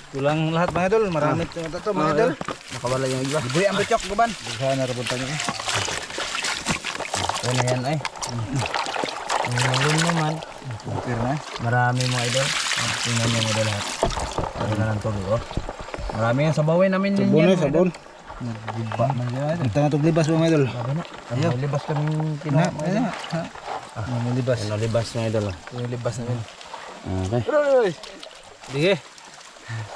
Kulang lahat mga idol, marami ito mga idol. Nakawala yung iba. Ibuhi ang butchok guban. Dughan na rabunta niya. Ito na yan ay. Ang naman. Okay na. Marami mga idol. Tingnan nyo mga lahat. Ano na lang tubig oh. Marami yan. Sabawin namin din Sabon yan. eh, sabon. Nagdiba man yan. Ito na itong libas mga idol. Ayaw. May libas kaming tinawa mga idol. May libas. Ano libas mga idol. Yung libas namin. Okay. Sige.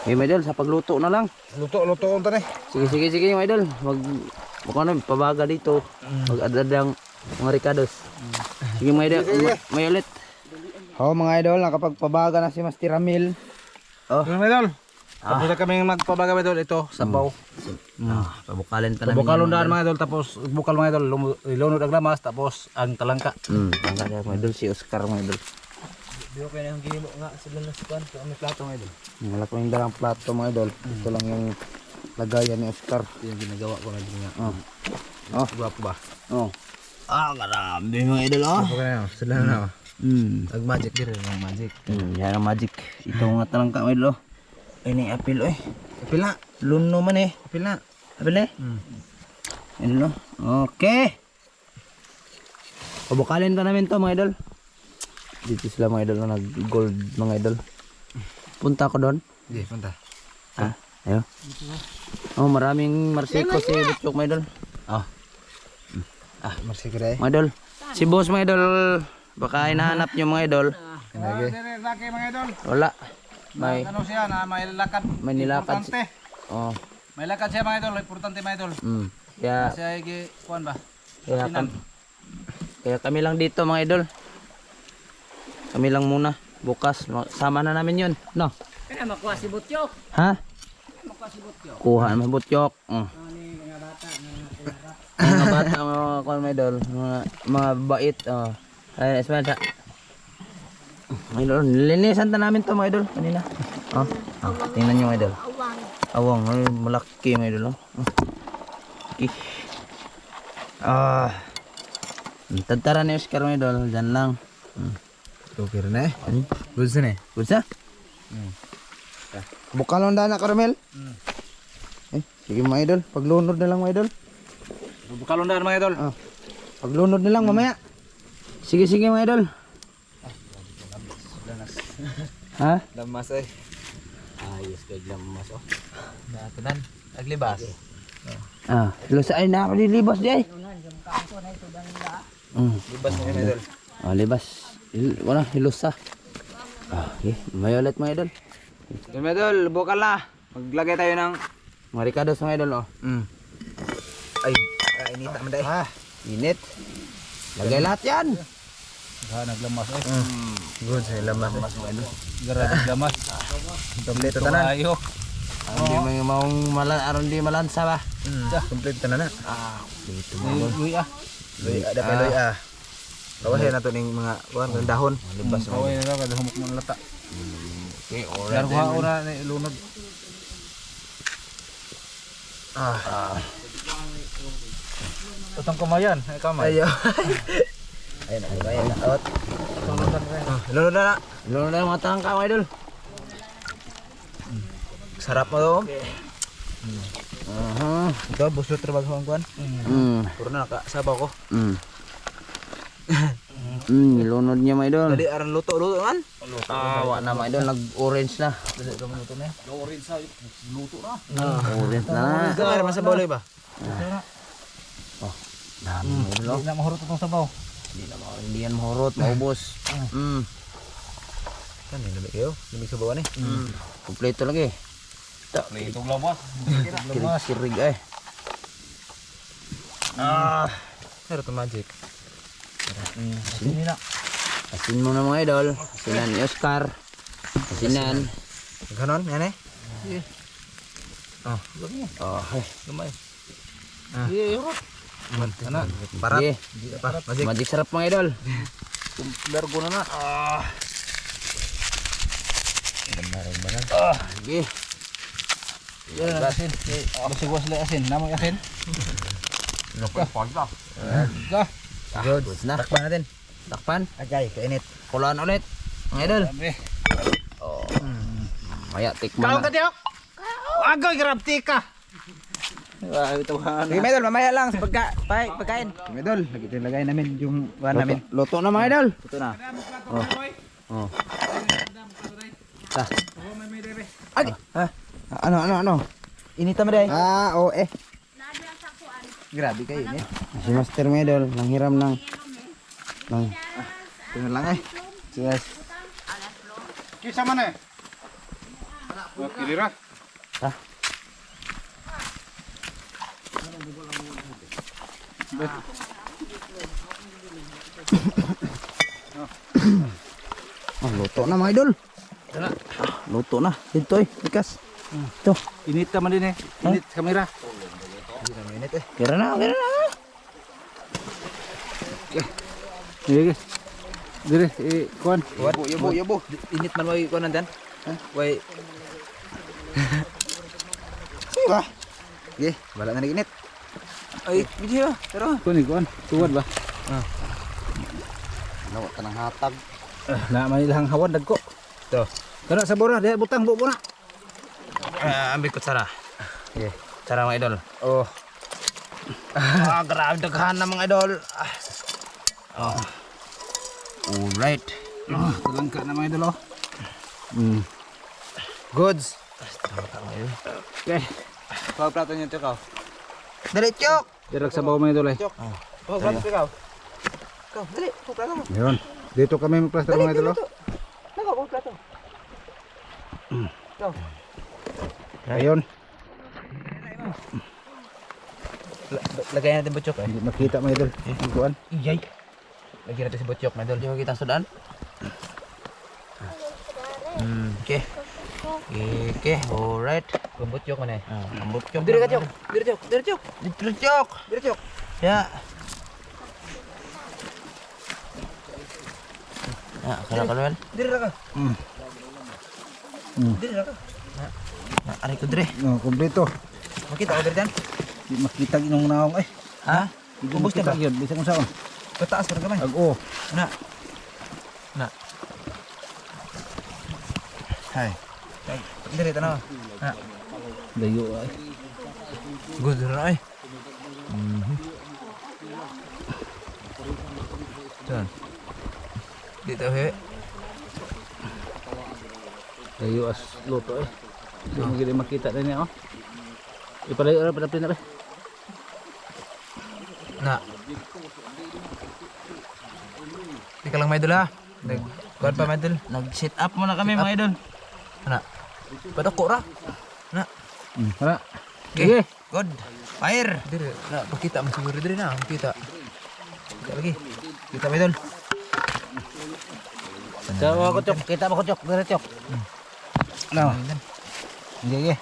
Okay mga idol. Sa pagluto na lang. Luto ang tanay. Sige mga idol. Baka na pabaga dito. Mag-adadang mga ricados. Sige mga idol. May ulit. Oo mga idol. Nakapagpabaga na si Master Ramil. Oh. Mga idol. Tapos na kami magpabaga mga idol. Ito, sabaw. Pabukalin pa namin. Pabukalon daan mga idol. Tapos bukal mga idol. Ilunod ang lamas. Tapos ang talangka. Talangka na mga idol. Si Oscar mga idol. Di ko kaya yung gimo nga sila na sukan. Kaya may plato mga idol. Wala ko yung dalang plato mga idol. Ito lang yung lagayan ni Oscar. Yung ginagawa ko mga idol nga. Gwapo ba? Marami mga idol oh. Gwapo ka na yun. Sila na. Nag-magic din rin. Magic. Yan ang magic. Ito nga talangka mga idol oh. Ay na yung apil oh. Apil na. Luno man eh. Apil na. Apil na eh. Ano no? Okay. Pabukalin pa namin to mga idol. Dito sila mga idol na nag-gold mga idol. Punta ko doon. Hindi, punta. Ayo. Oh, maraming marsiko si Butchok mga idol. Marsi ko rin. Mga idol. Si boss mga idol. Baka hinahanap nyo mga idol. Laki mga idol. Wala. May Ano siya na may lakad. may nilakad. Importante. Oh. May lakad siya mga idol. Importante mga idol. Kaya Siya ay kuhan ba? kaya kami lang dito mga idol. Kami lang muna. Bukas sama na namin 'yun, no? Kaya makuha si Butchok. Ha? Makuha si Butchok. Kuha naman Butchok. Mga bata, Mga bata mga idol, mga bait. Ay, espada. Mga idol, nilinisan ta namin 'to mga idol kanina. Tingnan niyo mga idol. Awang, ay malaki mga idol. Okay. Tantara ni Oscar mga idol, dyan lang. Okay rin eh. Goods na eh. Good sa? Bukalon na Caramel. Sige mga idol, paglunod na lang mga idol. Bukalon daan mga idol. Paglunod na lang mamaya. Sige mga idol. Ha? Lamas eh. Ayos kay lamas oh. Natanan. Naglibas. Lusa ay na ako dilibas di ay. Libas mga idol. Libas. Wala, hilusa. Okay, may ulit mga idol. Mga idol, bukal na. Maglagay tayo ng Mga ricados mga idol oh. Ay, inita man dahil. Init. Lagay lahat yan. Naglamas eh. Good sa lamas mga idol. Garad lamas. Kompleto tanan. Ayo. Hindi may maong aron di malansa ba? Kompleto na na. Dito Luy ah. Luy ada pa luy ah. Kawahin na to ning mga kuan dahon. libas mga Kawahin na to kada humok ng lata. Okay, Dar ko ora ni lunod. Tutong kamayan, ay kamay. Ayo. Ayun, ayun. Out. Lunod na na. Lolo na mga tangka mga idol. Sarap mo to. Ito, busot trabaho ang kuan. Puro na nakasabaw ko. Lunod niya mga idol. Dali aran luto man. Wa na mga idol, nag-orange na. Dali ka luto na. Orange sa luto na. Orange na. Sa air masabaw lay ba? Dami mga idol. Hindi na mahurot itong sabaw. Hindi yan mahurot, maubos. Kan ni nabi kayo, limig sabawan eh. Kompleto lagi. Itong lawas. Kirig eh. Pero to magic. Asin mo na mga idol. Asinan ni Oscar. Asinan. Ganon, yan eh. Okay. Gamay. Hirot. Ano? Parat. Magic. Magic sarap mga idol. Largo na na. Sige. Yan asin. Basiwas lang asin. Namang asin. Good. Na. Takpan natin. Takpan. Agay, kainit. Kulaan ulit. Mga idol. Sabi. Maya tikman na. Tiyok. Agoy grabti ka. Sige, Idol, mamaya lang sa pagkain. Idol, lagay namin yung buwan namin. Luto na mga Idol. Ito na. Oh. Ay. Ano? Inita mo dai. Oo eh. Grabe kayo ni. Si Master mga Idol, nanghiram ng Ito lang eh. Cheers. Kisa man eh. Kilira. Luto na mga Idol. Luto na. Dito ikas. Ito. Init ka man din eh. Init kamera. Minute eh. Kira na. Sige. Dire, kuan. Yabo. Init man way ko nandan. Way. Siwa. Ge, wala na init. Ay, video. Pero Kuan. Tuwad ba? Lawa ka ng hatag. Na may ilang hawan dagko. to. Kana sa bora, di butang buo na. Ambil kutsara. Okay. Tsara mga idol. Oh. Grabe daghan na mga idol. Alright. Talangka na mga idol oh. Goods. Okay. Kau plato niyo ikaw. Dali, Chok. Direk sa bawo mga idol eh. Oh, plato ikaw. Ikaw, dali, kau plato mo. Yun. Dito kami magplaster mga idol oh. Nako, kau plato. Ikaw. Ayun. Lagay natin butchok eh. Hindi makita mga idol. Ang kuan. Iyay. Lagyan natin si butchok, mga idol. Di mo kita sudan? Okay. Okay, alright. Kung butchok man eh. Butchok. Diri ka, Chok. Diri, Chok. Diri, Chok. Butchok. Diri, Chok. Ya. Ya, kala kalawal. Diri ra ka. Diri ra ka. Ari ko dire. No, kompleto. Makita ko diri dan. Di makita ginong naong eh. Ha? Ubos na yun. Bisa kung saan. Pataas ka gamay. Ag-o. Na. Na. Hai. Diri tanaw. Na. Layo ay. Good ra ay. Tan. Dito he. Layo as luto eh. Hindi mo gini makita na niya oh. Ipalayo ra pada pinar eh. Na. Ika lang may idol ha. Kuan pa may idol. Nag-sit up muna kami mga idol. Na. Padako ra. Na. Hala. Okay. Good. Fire. Diri. Na, pakita mo siguro diri na. Kita. Kita lagi. Kita may idol. Tawa ko Chok. Kita mo ko Chok. Dire Chok. No. Sige.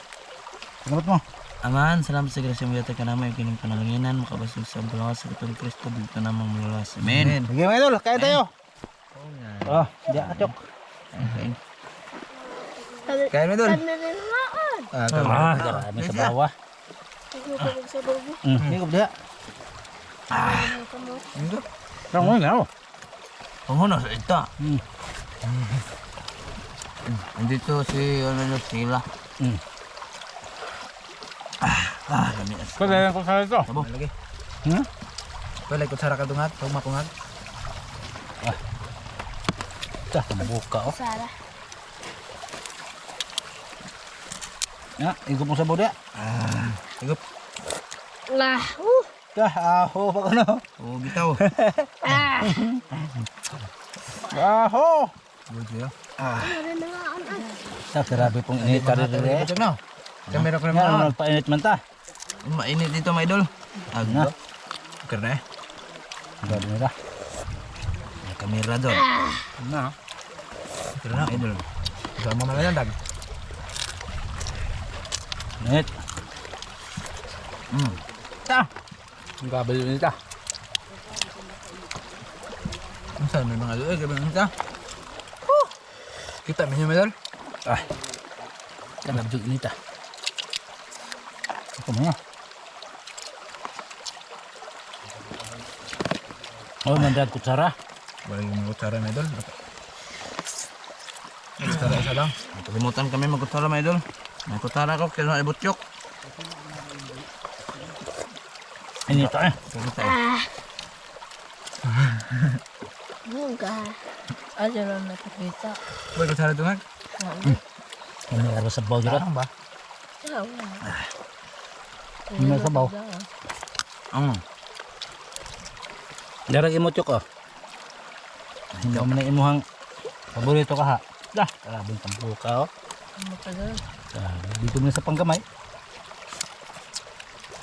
Sagot mo. Aman, salamat sa grasya mo yata ka naman yung kining panalanginan, makabasog sa ambulawas sa Katong Kristo, dito namang malalas. Amen. Sige mga idol. Kaya tayo. Oh, diya ka Chok. Kaya may idol. Marami sa bawah. Higop diya. Rang mo nga oh. Panguno sa ito. Andito si sila. Dami na. Kaya ko sa ito. Sabo. Lagi. Hmm? Wala ko sara ka dungag, pag makungag. Dah buka oh. Ya, ikut mo sa bodya. Higup. Lah, Dah, aho pa kono. Oh, bitaw. Aho. Good siya. Sa grabe pong init ka rin eh. Butchok na. Kamera ko Yan, naman. nagpainit man ta. Mainit dito mga idol. Na, Karena eh. grabe nila. May kamera doon. Na. Karena idol. Sama mana lang dag. Init. Ta. Ang kabel nila. Saan may mga doon? Gabi ng ta. Kita mo yung idol. Ah. Kan abjud nita. Ako mo. Oh, mandag kutsara. Wala yung mga kutsara na idol. Tara isa lang. Kalimutan kami magkutara mga idol. May kutara ko, kaya na ibutyok. Ini ito eh. Buka. Aja lang nakikita. Boy, tara ito nga. Ini harus sabaw juga. Ba? Ini sabaw. Darag imotyok oh. Hindi mo na imuhang paborito ka ha. Dah, karabing tampuka oh. Dito mo sa panggamay.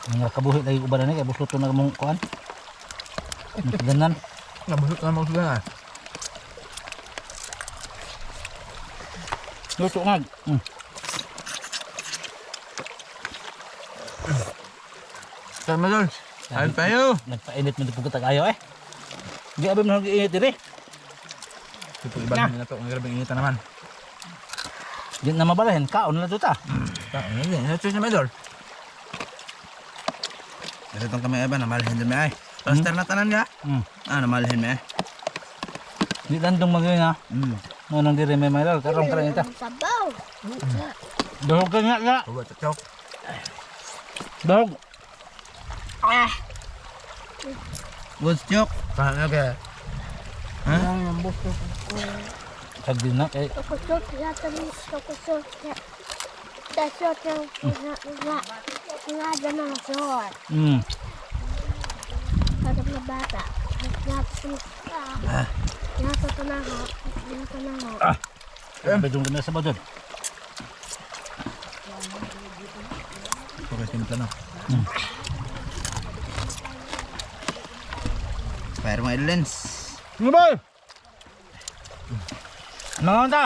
Mga kabuhi lagi ko ba na kaya busluto na mong kuan. Ganan. Nabusot na mga suga. Luto nga. Tara mga idol. Ayun tayo. Nagpainit mo dito tagayo eh. Di abim na nag-iinit diri. Ito iba na ito. Ang grabing initan naman. Di na mabalahin, kaon na dito ta. Ano yun? Ito siya mga idol. Kasi itong kami iba, namalhin din may ay. Plaster na tanan ka? Namalhin may ay. Di landong magawin ha. Nang diri may mailal, karong karang ita. Sabaw. Dahog ka nga nga. Huwag chok. Dahog. Goods chok. Paano ka? Tag din na kay Kusot. Yata ni kusot. Dasot yung nga dyan ang sot. Kadang na bata. Yata tanahap. Yata tanahap. bedong na sa badod. Okay, simpla na. Fire mga idol lens. Ano ba? Nangan ta.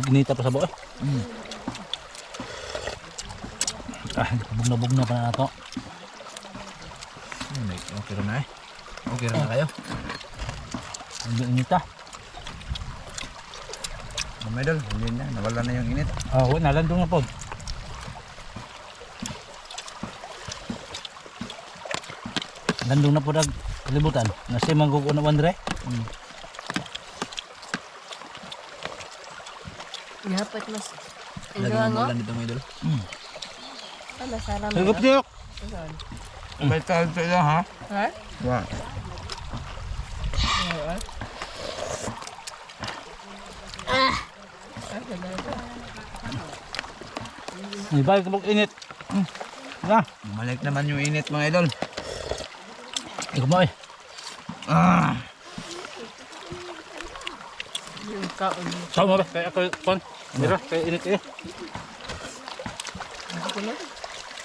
Ginita pa sa buo. Bugna-bugna pa na ito. Okay rin na eh. Okay rin na kayo. Hindi inita. Mga idol, hindi na. Nawala na yung init. Oo, nalandong na po. Landong na po nag kalibutan. Nasi manggugo na wandre. Dapat mas. Lagi Ito namulan dito mga idol. Ano sarang Sigop diok. Bait ka ito ito ha? Ha? Wow. Ibalik mo init. Na, Bumalik naman yung init mga idol. ikaw mo eh. Yung kaon. Saw mo ba? Kaya ako kon. Mira, kaya init eh.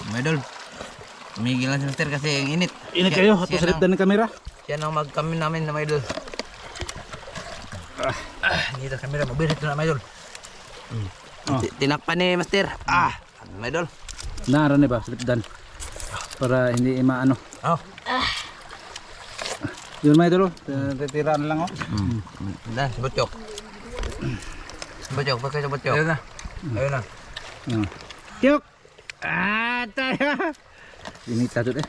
Mga idol. Tumigil lang si Master kasi yung init. Init kayo, ato sa lipdan ng kamera. Yan ang magkami namin na mga idol. Hindi na kamera. Mabirit na mga idol. Tinakpan ni Master. Mga idol. Naaran ba sa lipdan? Para hindi maano. Oh. Yun mga idol, titiraan lang oh. Dah, si Bocok. Bocok, pakai si Bocok. Ayun na. Ayun na. Tiok! Tayo! Init tayo eh.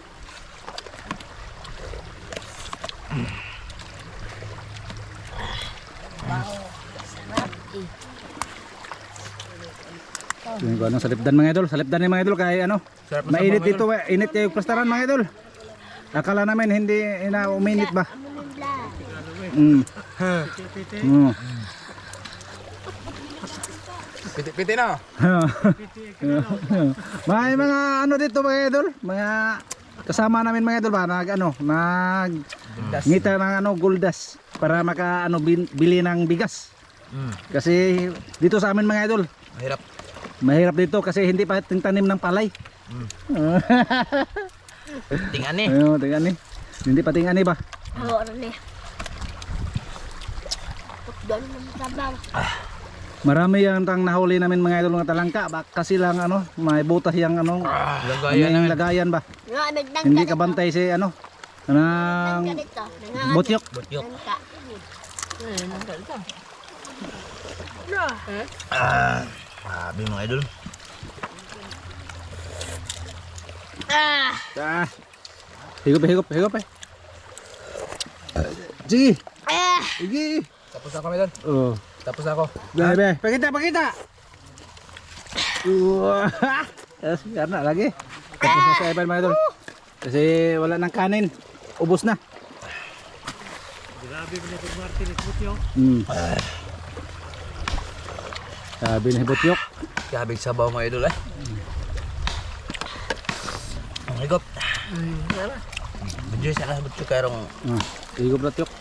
Yung ko sa lipdan mga idol, sa lipdan ni mga idol kaya ano, Sarap na mainit sa mga dito, init kayo plastaran mga idol. Akala namin hindi na uminit ba? Piti-piti na. May mga ano dito mga idol, mga kasama namin mga idol ba, ngita ng guldas para maka bili ng bigas. Kasi dito sa amin mga idol, Mahirap. mahirap dito kasi hindi pa tanim ng palay. Tingnan ni. Ayun, tingnan ni. Hindi pa tingnan ni ba? Oo, rin eh. Doon naman sabaw. Marami yang tang nahuli namin mga idol ng talangka ba kasi lang may butas yang Lagayan namin. lagayan ba. Nga, nagdangka Hindi dito. ka bantay si Nagdangka ng dito. butyok. Butyok. Nagdangka. Nagdangka dito. Grabe mga idol. Ah! Ah, Higop eh. Sige. Sige. Tapos na kami doon. Oh. Tapos na ako. Bebe, pakita. Yes, karena lagi. Tapos na sa Evan mga idol. Kasi wala nang kanin. Ubos na. Grabe mo na Martin Butyok. Sabi ni Butyok. Kabig sabaw mga idol eh. Ang higop. Medyo sana sabot ko karong. Higop Butyok.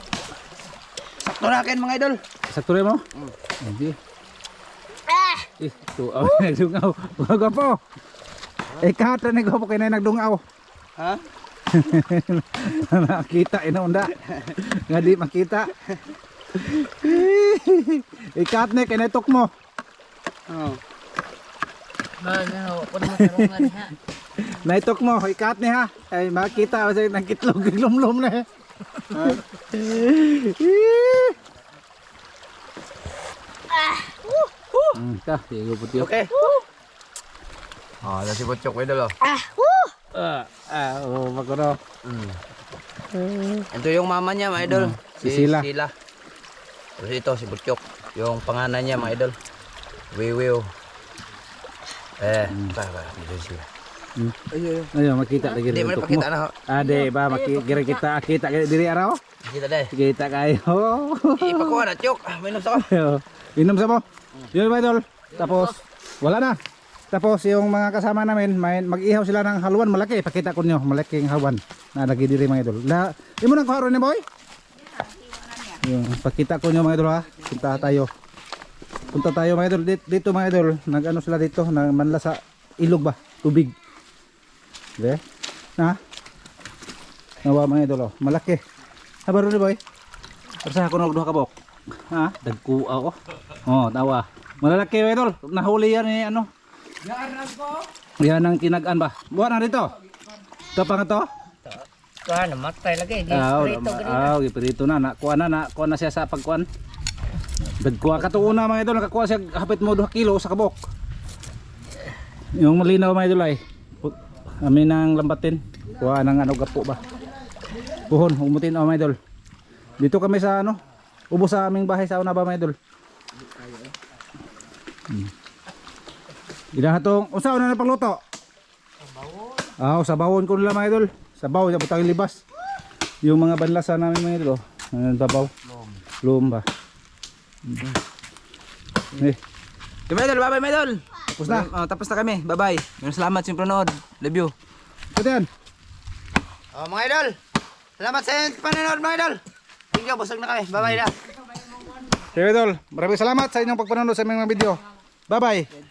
Sakto na akin mga idol. Sakto rin mo? Hindi. Ito, nagdungaw. Huwag po. Kahit na nagdungaw po kayo na nagdungaw. Ha? Nakita, inaunda. Nga di makita. Kahit na kayo natok mo. Naitok mo, ikat ni ha. Ay makita kasi nagkitlog lumlum na eh. Ta, sige puti. Okay. Ah, si Butchok mga idol oh. Magkano. Ito yung mama niya mga idol. Si Sila. Tapos ito si Butchok. Yung panganay niya mga idol. Wiwiw. Dito sila. Ayo makita lagi Hindi mo rin napakita na. Ade ba makikira kita diri araw? Kita deh. Kita kayo. Ipakuha na, Chok. Minum sa ko. Inom sa mo. Yun ba idol? Tapos wala na. Tapos yung mga kasama namin, mag-ihaw sila ng haluan malaki. Pakita ko niyo, malaking haluan na nagidiri mga idol. Di mo nang kuharon ni boy? Yung pakita ko niyo mga idol ha. Punta tayo mga idol dito mga idol. Nag-ano sila dito, manla sa ilog ba? Tubig. Be? Na? Nawa mga idol oh. Malaki. Habaro ni boy. Persa ako nagduha ka bok. Ha? Dagku ako. Oh, tawa. Malalaki mga idol. Nahuli yan ni ano? Yan ang tinagaan ba? Buwan na dito. Ito pa nga to? Kuha na matay lagi. Giprito na. Nakuha na siya sa pagkuhan. Dagkuha ka to una mga idol. Nakakuha siya hapit mo 2 kilo sa kabok. Yung malinaw mga idol ay. Amin ang lambatin. Kuha ng ano gapo ba? Buhon, umutin o mga idol. Dito kami sa ano? Ubos sa aming bahay sa una ba mga idol? Ilang hatong, unsa una na pagluto? Sabawon. Sabawon ko nila mga idol. Sabaw, butang libas. Yung mga banlasa namin mga idol. Babaw. Lom ba? Mga idol, bye-bye mga idol. Tapos na. Tapos na kami. Bye-bye. Salamat sa panonood. Love you. Ito yan. Mga idol. Salamat sa panonood mga idol. Thank you. Busog na kami. Bye-bye na. Sige idol. Maraming salamat sa inyong pagpanonood sa aming mga video. Bye-bye.